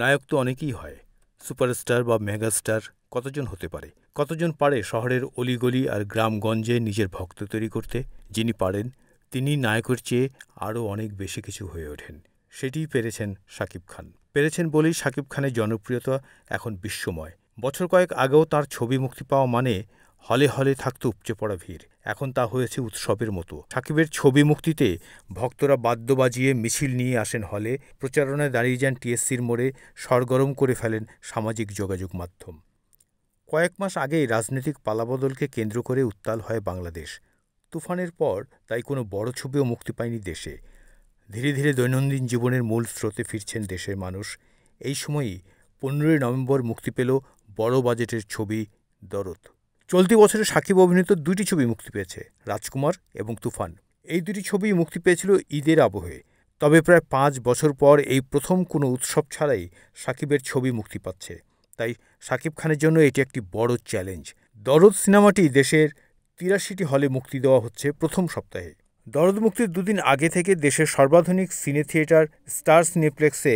নায়ক তো অনেকেই হয়, সুপারস্টার বা মেগাস্টার কতজন হতে পারে? কতজন পারে শহরের অলিগলি আর গ্রামগঞ্জে নিজের ভক্ত তৈরি করতে? যিনি পারেন, তিনি নায়কের চেয়ে আরও অনেক বেশি কিছু হয়ে ওঠেন। সেটিই পেরেছেন শাকিব খান। পেরেছেন বলেই শাকিব খানের জনপ্রিয়তা এখন বিশ্বময়। বছর কয়েক আগেও তাঁর ছবি মুক্তি পাওয়া মানে হলে হলে থাকত উপচে পড়া ভিড়। এখন তা হয়েছে উৎসবের মতো। শাকিবের ছবি মুক্তিতে ভক্তরা বাদ্য বাজিয়ে মিছিল নিয়ে আসেন হলে, প্রচারণায় দাঁড়িয়ে যান টিএসসির মোড়ে, সরগরম করে ফেলেন সামাজিক যোগাযোগ মাধ্যম। কয়েক মাস আগেই রাজনৈতিক পালাবদলকে কেন্দ্র করে উত্তাল হয় বাংলাদেশ। তুফানের পর তাই কোনো বড় ছবিও মুক্তি পায়নি দেশে। ধীরে ধীরে দৈনন্দিন জীবনের মূল স্রোতে ফিরছেন দেশের মানুষ। এই সময়ই 15ই নভেম্বর মুক্তি পেল বড় বাজেটের ছবি দরদ। চলতি বছরে শাকিব অভিনীত দুটি ছবি মুক্তি পেয়েছে, রাজকুমার এবং তুফান। এই দুটি ছবি মুক্তি পেয়েছিল ঈদের আবহে। তবে প্রায় 5 বছর পর এই প্রথম কোনো উৎসব ছাড়াই শাকিবের ছবি মুক্তি পাচ্ছে। তাই শাকিব খানের জন্য এটি একটি বড় চ্যালেঞ্জ। দরদ সিনেমাটি দেশের 83টি হলে মুক্তি দেওয়া হচ্ছে প্রথম সপ্তাহে। দরদ মুক্তির দুদিন আগে থেকে দেশের সর্বাধুনিক সিনে থিয়েটার স্টার সিনেপ্লেক্সে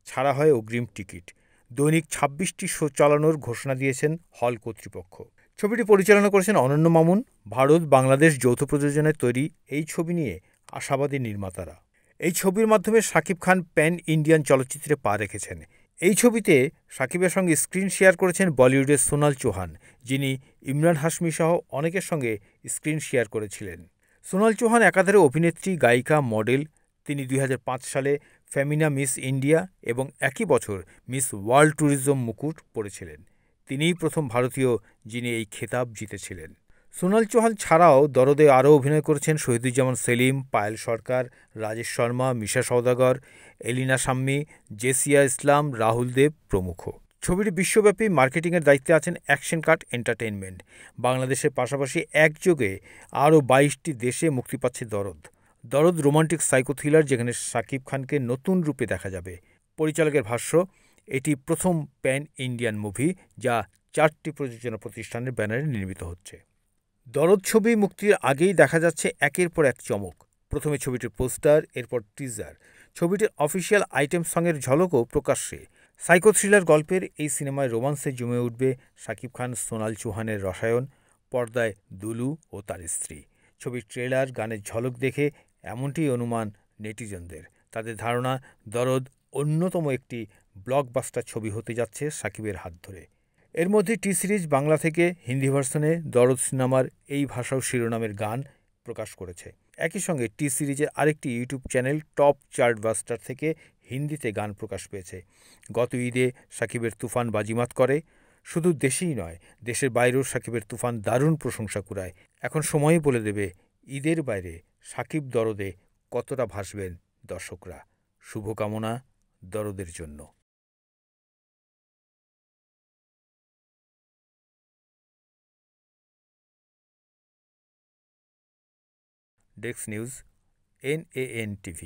ছাড়া হয় অগ্রিম টিকিট। দৈনিক 26টি শো চালানোর ঘোষণা দিয়েছেন হল কর্তৃপক্ষ। ছবিটি পরিচালনা করেছেন অনন্য মামুন। ভারত বাংলাদেশ যৌথ প্রযোজনায় তৈরি এই ছবি নিয়ে আশাবাদী নির্মাতারা। এই ছবির মাধ্যমে শাকিব খান প্যান ইন্ডিয়ান চলচ্চিত্রে পা রেখেছেন। এই ছবিতে শাকিবের সঙ্গে স্ক্রিন শেয়ার করেছেন বলিউডের সোনাল চৌহান, যিনি ইমরান হাশমি সহ অনেকের সঙ্গে স্ক্রিন শেয়ার করেছিলেন। সোনাল চৌহান একাধারে অভিনেত্রী, গায়িকা, মডেল। তিনি 2005 সালে ফেমিনা মিস ইন্ডিয়া এবং একই বছর মিস ওয়ার্ল্ড ট্যুরিজম মুকুট পরেছিলেন। তিনিই প্রথম ভারতীয় যিনি এই খেতাব জিতেছিলেন। সোনাল চৌহান ছাড়াও দরদে আরও অভিনয় করেছেন শহীদুজ্জামান সেলিম, পায়েল সরকার, রাজেশ শর্মা, মিশা সওদাগর, এলিনা শাম্মী, জেসিয়া ইসলাম, রাহুল দেব প্রমুখ। ছবিটি বিশ্বব্যাপী মার্কেটিংয়ের দায়িত্বে আছেন অ্যাকশন কাট এন্টারটেইনমেন্ট। বাংলাদেশের পাশাপাশি একযোগে আরও 22টি দেশে মুক্তি পাচ্ছে দরদ। দরদ রোমান্টিক সাইকো থ্রিলার, যেখানে শাকিব খানকে নতুন রূপে দেখা যাবে। পরিচালকের ভাষ্য, এটি প্রথম প্যান ইন্ডিয়ান মুভি যা 4টি প্রযোজনা প্রতিষ্ঠানের ব্যানারে নির্মিত হচ্ছে। দরদ ছবি মুক্তির আগেই দেখা যাচ্ছে একের পর এক চমক। প্রথমে ছবিটির পোস্টার, এরপর টিজার। ছবিটির অফিসিয়াল আইটেম সঙের ঝলকও প্রকাশ্যে। সাইকো থ্রিলার গল্পের এই সিনেমায় রোমান্সে জমে উঠবে শাকিব খান, সোনাল চৌহানের রসায়ন। পর্দায় দুলু ও তার স্ত্রী। ছবির ট্রেলার, গানের ঝলক দেখে এমনটিই অনুমান নেটিজনদের। তাদের ধারণা, দরদ অন্যতম একটি ব্লকবাস্টার ছবি হতে যাচ্ছে শাকিবের হাত ধরে। এর মধ্যে টি সিরিজ বাংলা থেকে হিন্দি ভার্সনে দরদ সিনেমার এই ভাষাও শিরোনামের গান প্রকাশ করেছে। একই সঙ্গে টি সিরিজের আরেকটি ইউটিউব চ্যানেল টপ চার্টবাস্টার থেকে হিন্দিতে গান প্রকাশ পেয়েছে। গত ঈদে শাকিবের তুফান বাজিমাত করে। শুধু দেশেই নয়, দেশের বাইরেও শাকিবের তুফান দারুণ প্রশংসা কুড়ায়। এখন সময়ই বলে দেবে ঈদের বাইরে শাকিব দরদে কতটা ভাসবেন দর্শকরা। শুভকামনা দরদের জন্য। Desk news, NAN TV।